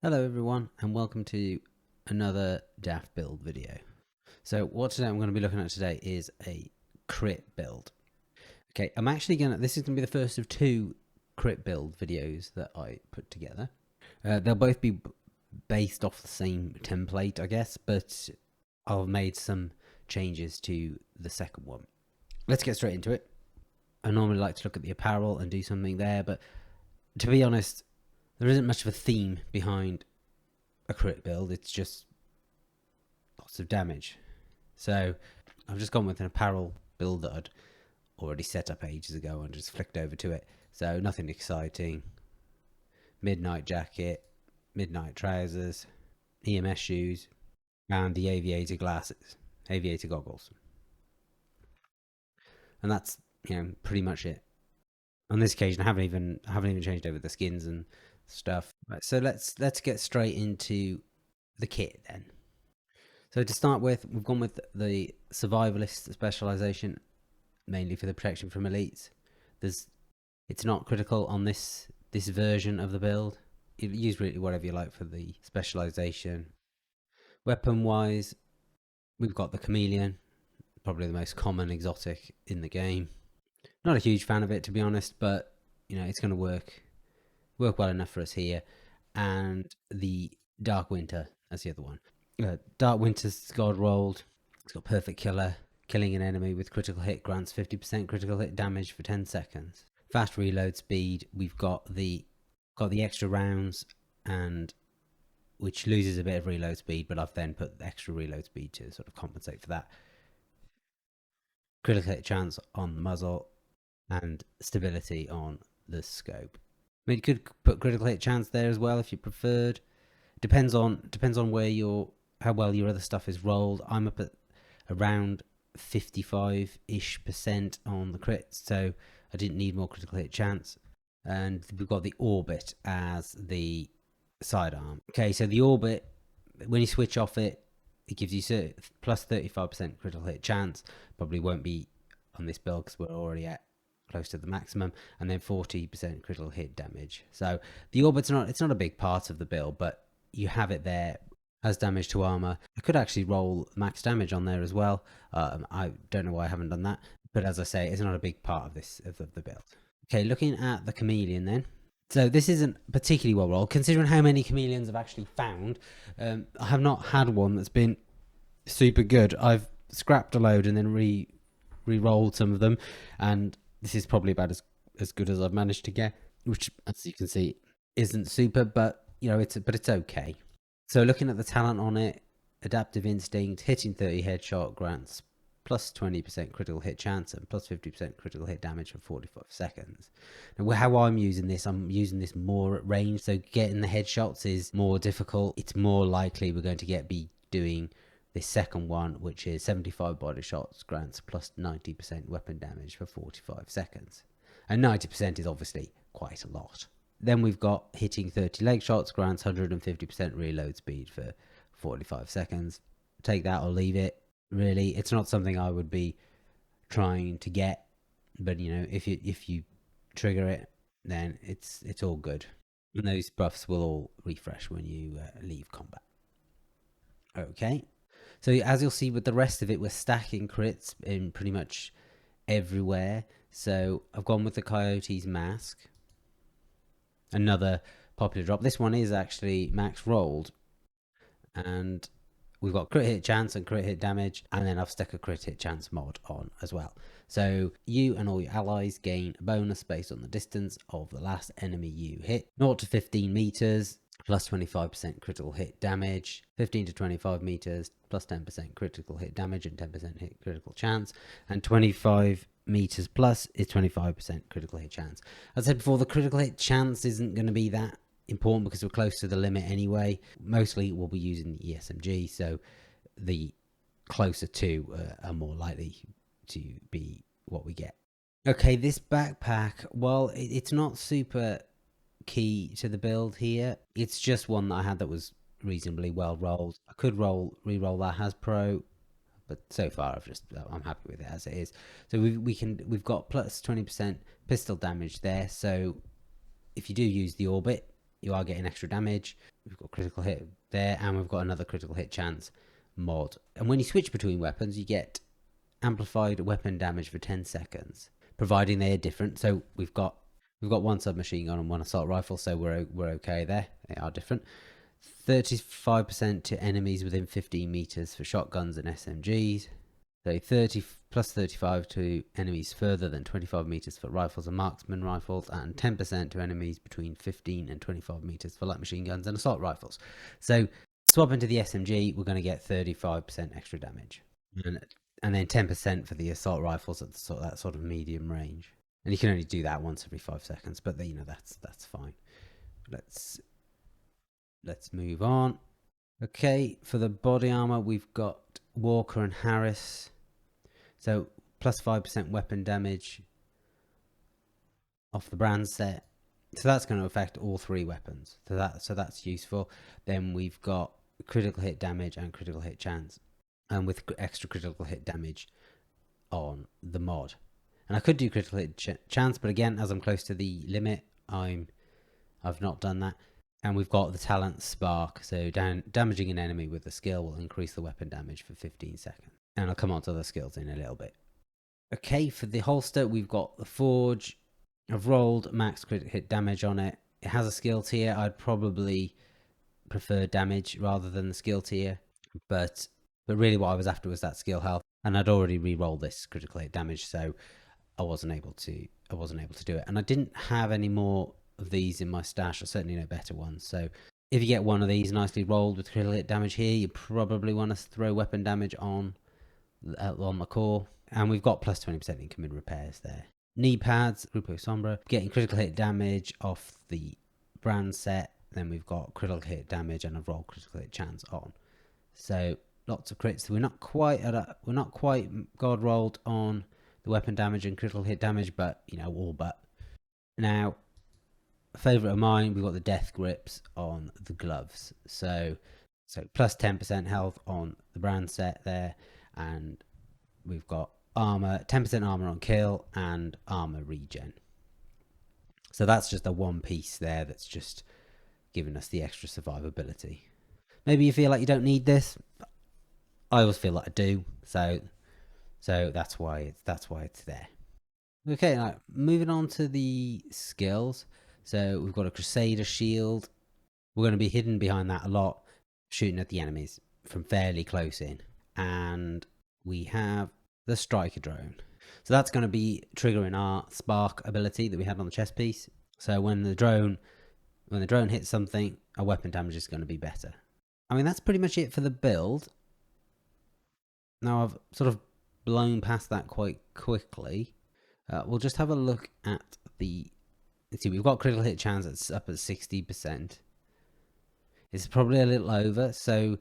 Hello everyone and welcome to another daft build video. So what today I'm going to be looking at today is a crit build. Okay, this is going to be the first of two crit build videos that I put together. They'll both be based off the same template, I guess, but I've made some changes to the second one. Let's get straight into it. I normally like to look at the apparel and do something there, but to be honest, there isn't much of a theme behind a crit build. It's just lots of damage. So I've just gone with an apparel build that I'd already set up ages ago and just flicked over to it. So nothing exciting. Midnight jacket, midnight trousers, EMS shoes, and the aviator goggles. And that's pretty much it. On this occasion, I haven't even changed over the skins and stuff. Right, so let's get straight into the kit then. So to start with, we've gone with the survivalist specialization, mainly for the protection from elites. It's not critical on this version of the build. You use really whatever you like for the specialization. Weapon wise, we've got the Chameleon, probably the most common exotic in the game. Not a huge fan of it, to be honest, but it's going to work well enough for us here. And the Dark Winter, that's the other one. Dark Winter's God rolled. It's got perfect killer. Killing an enemy with critical hit grants 50% critical hit damage for 10 seconds. Fast reload speed. We've got the extra rounds, and which loses a bit of reload speed, but I've then put the extra reload speed to sort of compensate for that. Critical hit chance on the muzzle, and stability on the scope. I mean, you could put critical hit chance there as well if you preferred. Depends on how well your other stuff is rolled. I'm up at around 55-ish% on the crits, so I didn't need more critical hit chance. And we've got the orbit as the sidearm. Okay, so the orbit, when you switch off it, it gives you plus 35% critical hit chance. Probably won't be on this build because we're already at close to the maximum, and then 40% critical hit damage. So the orbit's not a big part of the build, but you have it there as damage to armor. I could actually roll max damage on there as well. I don't know why I haven't done that, but as I say, it's not a big part of the build. Okay, looking at the Chameleon then. So this isn't particularly well rolled, considering how many Chameleons I've actually found. I have not had one that's been super good. I've scrapped a load and then re-rolled some of them, and this is probably about as good as I've managed to get, which, as you can see, isn't super, but it's okay. So looking at the talent on it, adaptive instinct, hitting 30 headshot grants plus 20% critical hit chance and plus 50% critical hit damage for 45 seconds. Now, how I'm using this more at range, so getting the headshots is more difficult. It's more likely we're going to be doing this second one, which is 75 body shots grants plus 90% weapon damage for 45 seconds. And 90% is obviously quite a lot. Then we've got hitting 30 leg shots grants 150% reload speed for 45 seconds. Take that or leave it. Really, it's not something I would be trying to get, but if you trigger it, then it's all good. And those buffs will all refresh when you leave combat. Okay. So as you'll see with the rest of it, we're stacking crits in pretty much everywhere. So I've gone with the Coyote's Mask. Another popular drop. This one is actually max rolled. And we've got crit hit chance and crit hit damage. And then I've stuck a crit hit chance mod on as well. So you and all your allies gain a bonus based on the distance of the last enemy you hit. 0 to 15 meters. Plus 25% critical hit damage, 15 to 25 meters, plus 10% critical hit damage and 10% hit critical chance, and 25 meters plus is 25% critical hit chance. As I said before, the critical hit chance isn't going to be that important because we're close to the limit anyway. Mostly we'll be using the ESMG, so the closer to are more likely to be what we get. Okay, this backpack, well, it's not super key to the build here. It's just one that I had that was reasonably well rolled. I could re-roll that Hasbro, but so far I'm happy with it as it is. So we've got plus 20% pistol damage there. So if you do use the orbit, you are getting extra damage. We've got critical hit there, and we've got another critical hit chance mod. And when you switch between weapons, you get amplified weapon damage for 10 seconds, providing they are different. So we've got one submachine gun and one assault rifle, so we're okay there. They are different. 35% to enemies within 15 meters for shotguns and SMGs. So 30 plus 35 to enemies further than 25 meters for rifles and marksman rifles, and 10% to enemies between 15 and 25 meters for light machine guns and assault rifles. So swapping to the SMG, we're going to get 35% extra damage, and then 10% for the assault rifles at that sort of medium range. And you can only do that once every 5 seconds, but that's fine. Let's move on. Okay, for the body armor, we've got Walker and Harris. So plus 5% weapon damage off the brand set. So that's going to affect all 3 weapons. So that's useful. Then we've got critical hit damage and critical hit chance, and with extra critical hit damage on the mod. And I could do critical hit chance, but again, as I'm close to the limit, I've not done that. And we've got the talent Spark, so damaging an enemy with a skill will increase the weapon damage for 15 seconds. And I'll come on to the skills in a little bit. Okay, for the holster, we've got the Forge. I've rolled max crit hit damage on it. It has a skill tier. I'd probably prefer damage rather than the skill tier, but really what I was after was that skill health, and I'd already re-rolled this critical hit damage, so I wasn't able to do it. And I didn't have any more of these in my stash, or certainly no better ones. So if you get one of these nicely rolled with critical hit damage here, you probably want to throw weapon damage on the core. And we've got plus 20% incoming repairs there. Knee pads, Grupo Sombra, getting critical hit damage off the brand set. Then we've got critical hit damage and a roll critical hit chance on. So lots of crits. We're not quite god rolled on the weapon damage and critical hit damage, but all but. Now, a favourite of mine, we've got the death grips on the gloves. So plus 10% health on the brand set there, and we've got armor, 10% armor on kill and armor regen. So that's just a one piece there that's just giving us the extra survivability. Maybe you feel like you don't need this. I always feel like I do. So that's why it's there. Okay, now moving on to the skills. So we've got a Crusader shield. We're going to be hidden behind that a lot, shooting at the enemies from fairly close in. And we have the Striker drone. So that's going to be triggering our Spark ability that we had on the chest piece. So when the drone hits something, our weapon damage is going to be better. I mean, that's pretty much it for the build. Now I've sort of blown past that quite quickly. We'll just have a look at the... Let's see, we've got critical hit chance that's up at 60%. It's probably a little over, so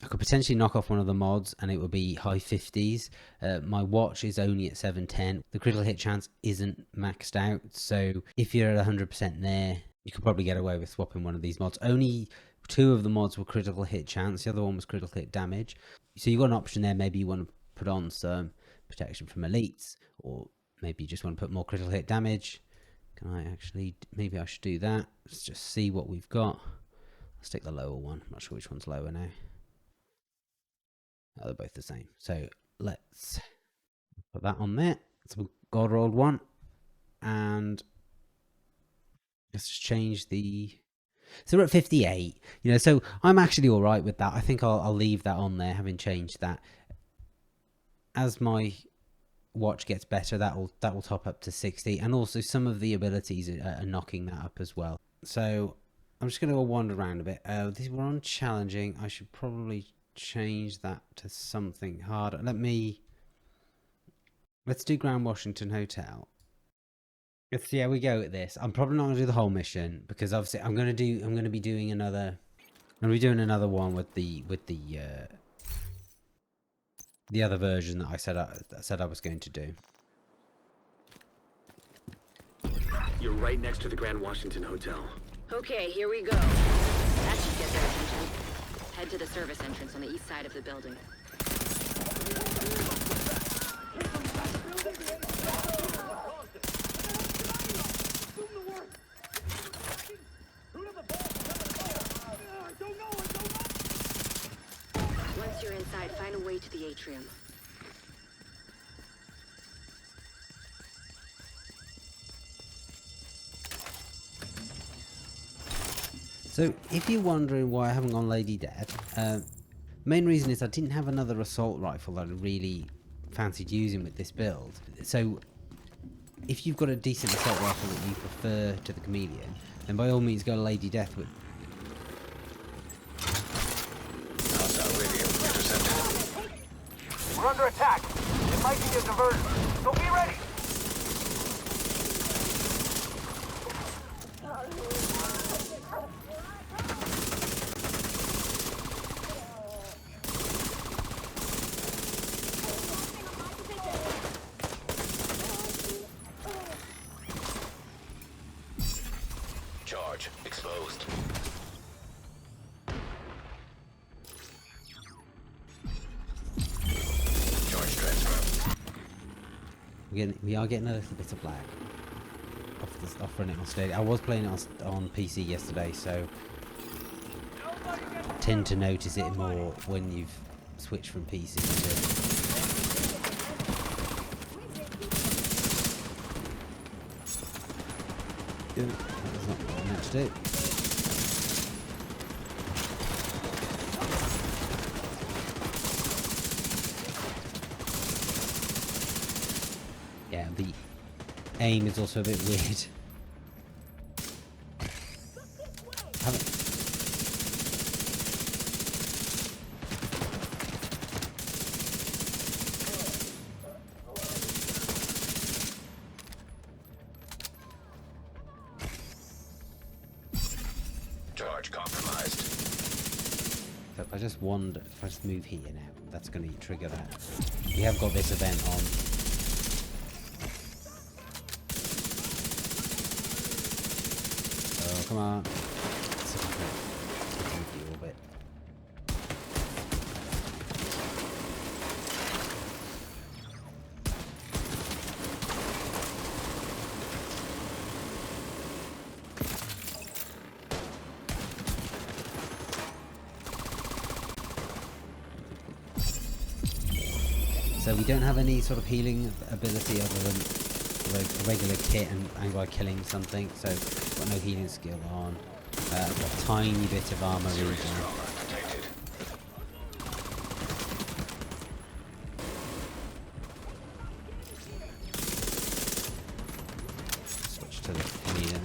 I could potentially knock off one of the mods and it would be high 50s. My watch is only at 710. The critical hit chance isn't maxed out, so if you're at 100% there, you could probably get away with swapping one of these mods. Only 2 of the mods were critical hit chance, the other one was critical hit damage. So you've got an option there. Maybe you want to put on some protection from elites, or maybe you just want to put more critical hit damage. Can I actually, maybe I should do that. Let's just see what we've got. Let's take the lower one. I'm not sure which one's lower now. Oh, they're both the same. So let's put that on there. So we've god rolled one, and let's just change the... So we're at 58, so I'm actually all right with that. I think I'll leave that on there, having changed that. As my watch gets better, that will top up to 60, and also some of the abilities are knocking that up as well. So I'm just going to wander around a bit. These were on challenging. I should probably change that to something harder. Let's do Grand Washington Hotel. Let's see how we go with this. I'm probably not going to do the whole mission, because obviously I'm going to be doing another one with the other version that I said I was going to do. You're right next to the Grand Washington Hotel. Okay, here we go. That should get their attention. Head to the service entrance on the east side of the building. Once you're inside, find a way to the atrium. So, if you're wondering why I haven't gone Lady Death, main reason is I didn't have another assault rifle that I really fancied using with this build. So, if you've got a decent assault rifle that you prefer to the Chameleon, then by all means go Lady Death with. We're under attack. It might be a diversion, so be ready. Charge exposed. Charge transfer. We are getting a little bit of lag off running on stage. I was playing it on PC yesterday, so tend to notice it more when you've switched from PC to. That's not what I meant to do. Yeah, the aim is also a bit weird. Charge compromised. So I just wonder if I just move here now, that's going to trigger that. We have got this event on. Oh, come on. Let's move the orbit. So we don't have any sort of healing ability other than a regular kit and by killing something, so got no healing skill on. I've got a tiny bit of armor regen. Protected. Switch to the Chameleon.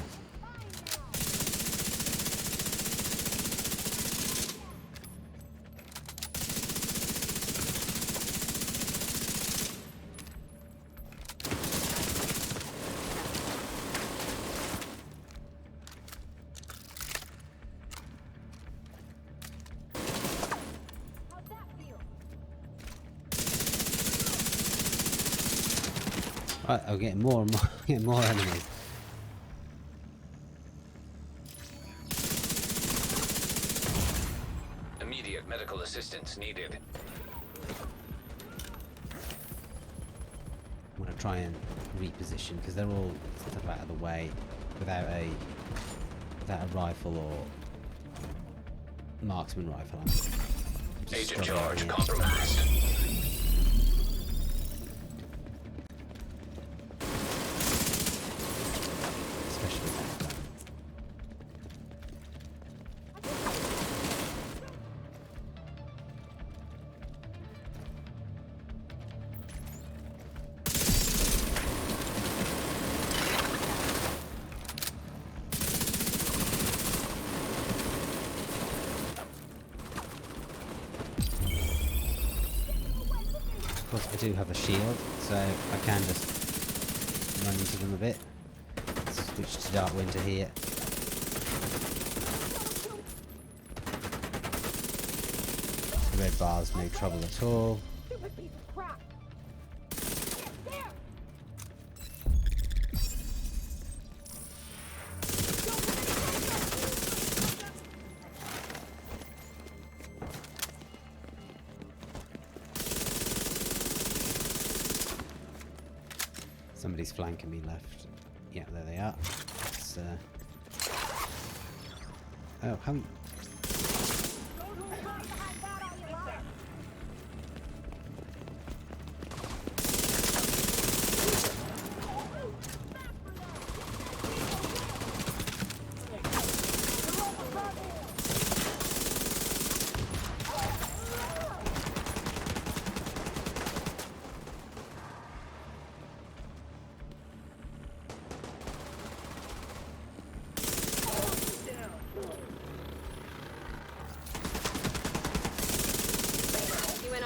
Right, I'm getting more and more, getting more enemies. Immediate medical assistance needed. I'm gonna try and reposition because they're all stuff out of the way without a rifle or marksman rifle. I'm just Agent struggling charge here. compromised. Especially that gun. Of course, I do have a shield, so I can just run into them a bit. Switch to Dark Winter here. The red bar's no trouble at all. Somebody's flanking me left. Yeah, there they are. It's, oh, haven't...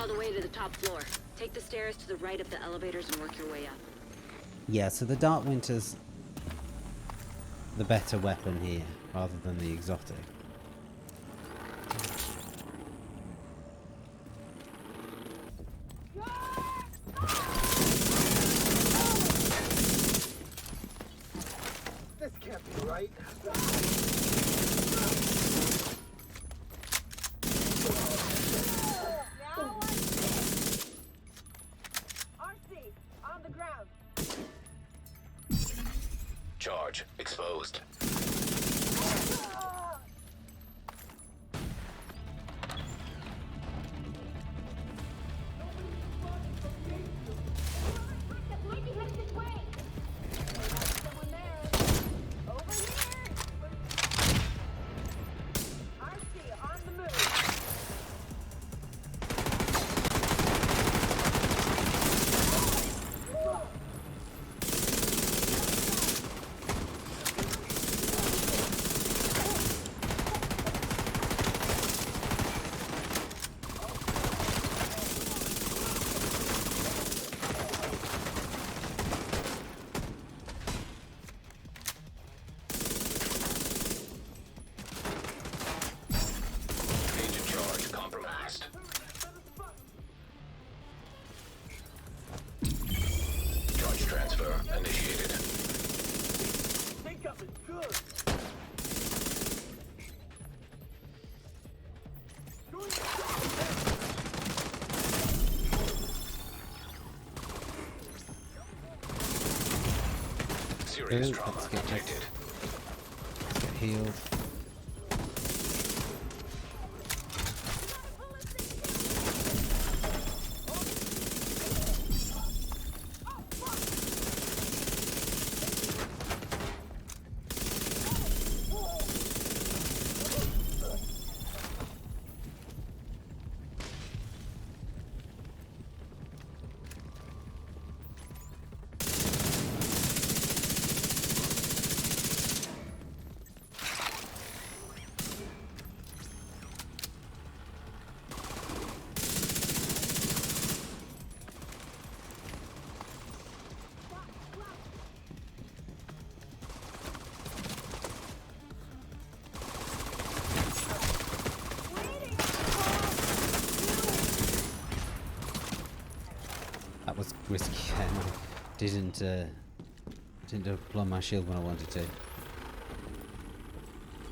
all the way to the top floor. Take the stairs to the right of the elevators and work your way up. Yeah, so the Dark Winter's the better weapon here, rather than the exotic. This can't be right. RC, on the ground. Charge exposed. Might be headed this way. Someone there. Over here. RC, on the move. Agent charge compromised. Charge transfer initiated. Take up is good. Serious Ooh, trauma let's get detected. Get healed. That was risky. Didn't plumb my shield when I wanted to.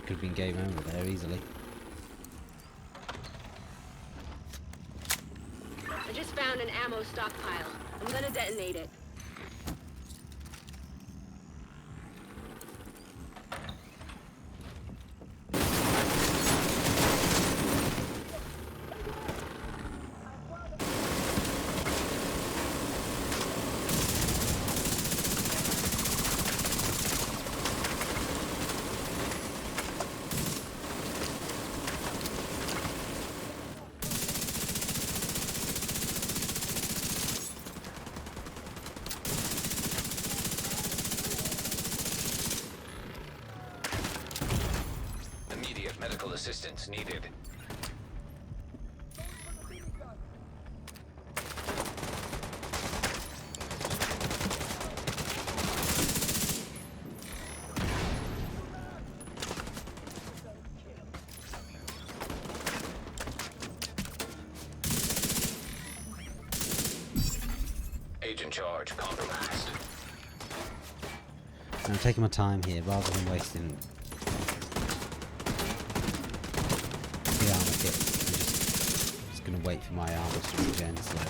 Could have been game over there easily. I just found an ammo stockpile. I'm gonna detonate it. Immediate medical assistance needed. Agent charge compromised. I'm taking my time here rather than wasting the armor kit. I'm just going to wait for my armor to regen slowly.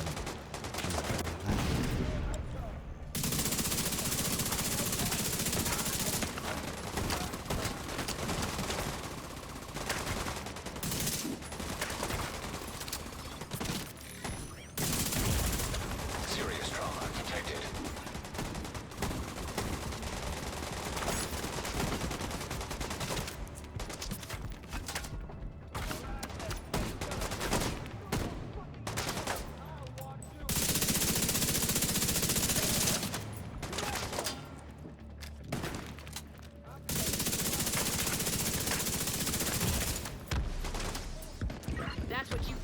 Serious trauma detected.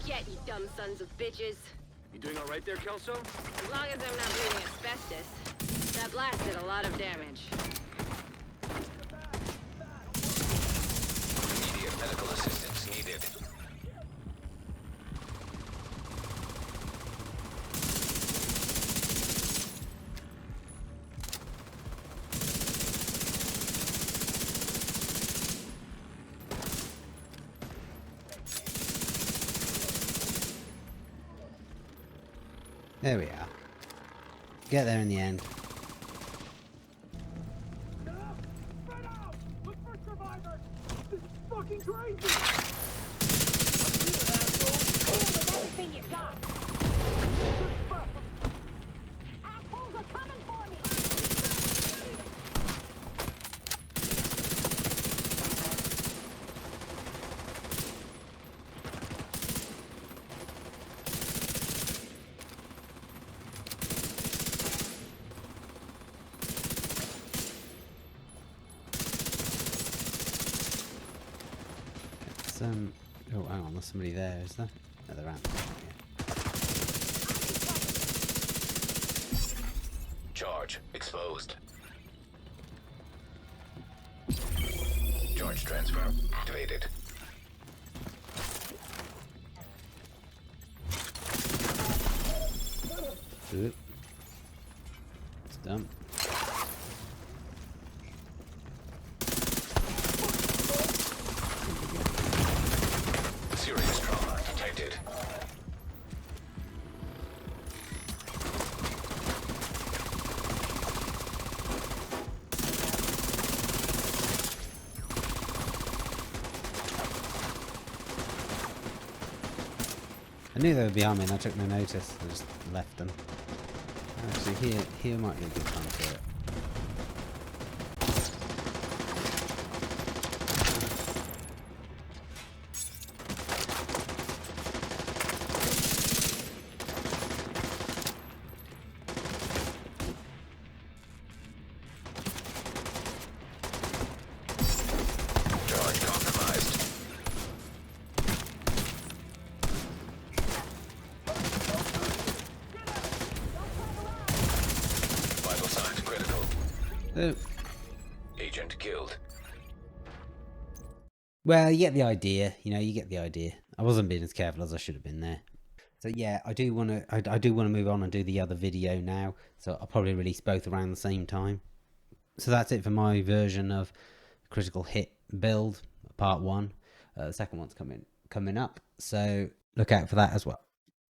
get, you dumb sons of bitches. You doing all right there, Kelso? As long as I'm not breathing asbestos. That blast did a lot of damage. Immediate medical assistance needed. There we are. Get there in the end. Spread out! Look for survivors! This is fucking crazy! Everything you got. Assholes are coming for me. Oh, hang on, there's somebody there, is there? No, they're out. Yeah. Charge exposed. Charge transfer activated. Oop. It's done. Serious trauma detected. I knew they were behind me and I took no notice. I just left them. Actually, here might be a good time for it. Charge compromised. Vital signs critical. Oh. Agent killed. Well, you get the idea. You know, you get the idea. I wasn't being as careful as I should have been there. So yeah, I do want to. I do want to move on and do the other video now. So I'll probably release both around the same time. So that's it for my version of Critical Hit build, part 1. The second one's coming up. So look out for that as well.